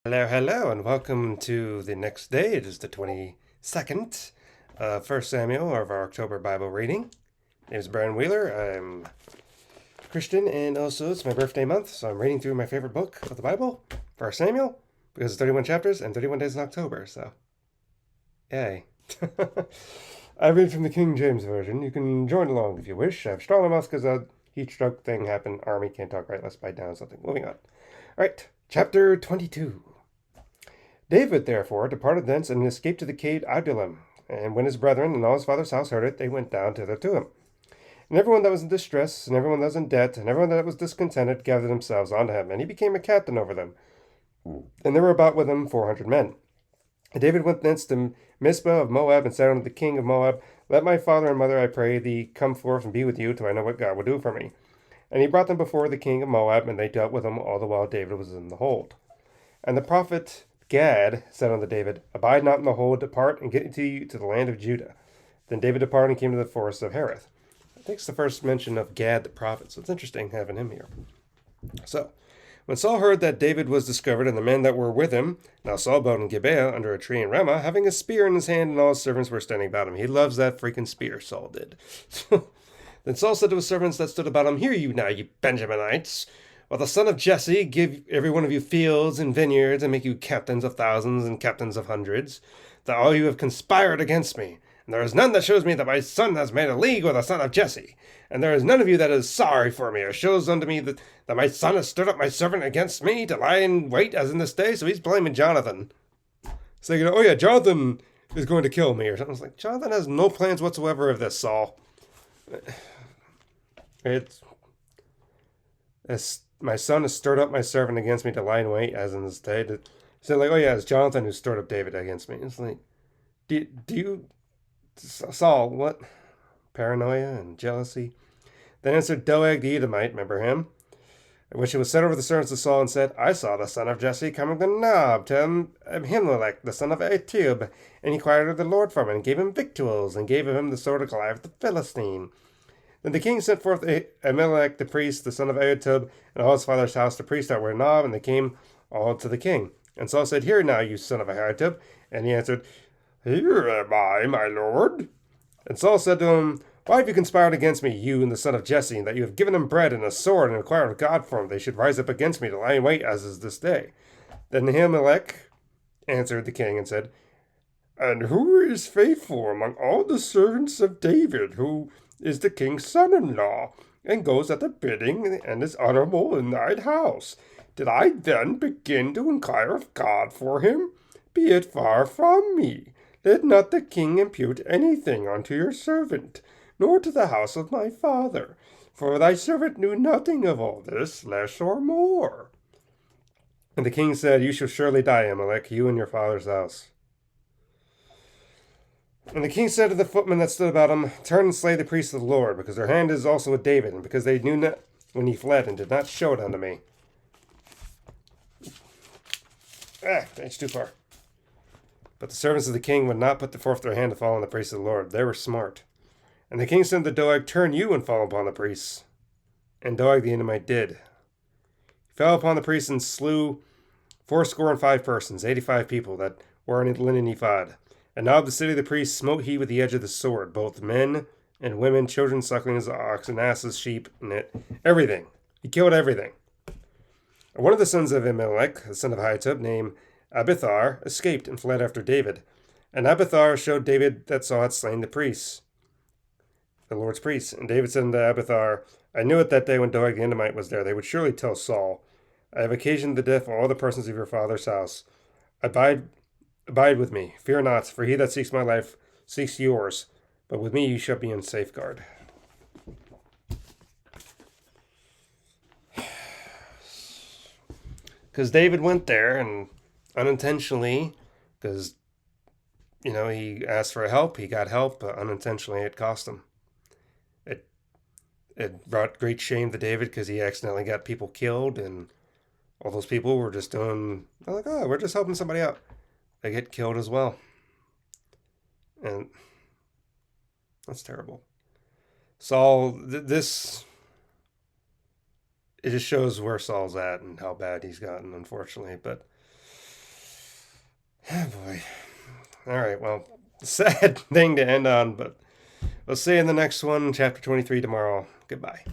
Hello, hello, and welcome to the next day. It is the 22nd of 1 Samuel of our October Bible reading. My name is Brian Wheeler. I'm Christian, and also it's my birthday month, so I'm reading through my favorite book of the Bible, 1 Samuel, because it's 31 chapters and 31 days in October, so yay. I read from the King James Version. You can join along if you wish. I have strong mouth because a heat stroke thing happened. Army can't talk right, let's bite down something. Moving on. All right, chapter 22. David, therefore, departed thence and escaped to the cave Adullam. And when his brethren and all his father's house heard it, they went down thither to him. And everyone that was in distress, and everyone that was in debt, and everyone that was discontented gathered themselves unto him, and he became a captain over them. And there were about with him 400 men. And David went thence to Mizpah of Moab, and said unto the king of Moab, Let my father and mother, I pray thee, come forth and be with you, till I know what God will do for me. And he brought them before the king of Moab, and they dealt with him all the while David was in the hold. And the prophet Gad said unto David, Abide not in the hold, depart and get to the land of Judah. Then David departed and came to the forest of Hereth. I think it's the first mention of Gad the prophet, so it's interesting having him here. So, when Saul heard that David was discovered and the men that were with him, now Saul dwelt in Gibeah under a tree in Ramah, having a spear in his hand, and all his servants were standing about him. He loves that freaking spear, Saul did. Then Saul said to his servants that stood about him, Hear you now, you Benjaminites. Will the son of Jesse give every one of you fields and vineyards, and make you captains of thousands and captains of hundreds? That all you have conspired against me. And there is none that shows me that my son has made a league with the son of Jesse. And there is none of you that is sorry for me, or shows unto me that my son has stirred up my servant against me to lie in wait as in this day. So he's blaming Jonathan. Saying, oh yeah, Jonathan is going to kill me, or something. It's like, Jonathan has no plans whatsoever of this, Saul. It's my son has stirred up my servant against me to lie in wait, as in this day. He said, like, oh yeah, it's Jonathan who stirred up David against me. It's like, do you, Saul, what? Paranoia and jealousy? Then answered Doeg the Edomite, remember him? Which he was set over the servants of Saul and said, I saw the son of Jesse coming to Nob, to Ahimelech, the son of Ahitub, and he inquired of the Lord from him, and gave him victuals, and gave him the sword of Goliath the Philistine. Then the king sent forth Ahimelech the priest, the son of Ahitub, and all his father's house, the priests that were in Nob, and they came all to the king. And Saul said, Hear now, you son of Ahitub. And he answered, Here am I, my lord. And Saul said to him, Why have you conspired against me, you and the son of Jesse, and that you have given him bread and a sword, and inquired of God for him? They should rise up against me to lie in wait, as is this day. Then Ahimelech answered the king and said, And who is faithful among all the servants of David, who is the king's son-in-law, and goes at the bidding, and is honorable in thine house? Did I then begin to inquire of God for him? Be it far from me. Let not the king impute anything unto your servant, nor to the house of my father. For thy servant knew nothing of all this, less or more. And the king said, You shall surely die, Ahimelech, you and your father's house. And the king said to the footmen that stood about him, Turn and slay the priests of the Lord, because their hand is also with David, and because they knew not when he fled, and did not show it unto me. It's too far. But the servants of the king would not put forth their hand to fall on the priests of the Lord. They were smart. And the king said to Doeg, Turn you and fall upon the priests. And Doeg the Edomite did. He fell upon the priests and slew 85 persons, 85 people that were in a linen ephod. And now of the city of the priests smote he with the edge of the sword, both men and women, children, sucklings, oxen, asses, sheep, and everything. He killed everything. And one of the sons of Ahimelech, the son of Ahitub, named Abithar, escaped and fled after David. And Abithar showed David that Saul had slain the priests, the Lord's priests. And David said unto Abithar, I knew it that day when Doeg the Edomite was there. They would surely tell Saul, I have occasioned the death of all the persons of your father's house. Abide with me, fear not, for he that seeks my life seeks yours, but with me you shall be in safeguard. Because David went there, and unintentionally, because, he asked for help, he got help, but unintentionally it cost him. It brought great shame to David, because he accidentally got people killed, and all those people were just they're like, oh, we're just helping somebody out. They get killed as well. And that's terrible. Saul, it just shows where Saul's at and how bad he's gotten, unfortunately. But Oh boy. All right, well, sad thing to end on, but we'll see you in the next one, chapter 23 tomorrow. Goodbye.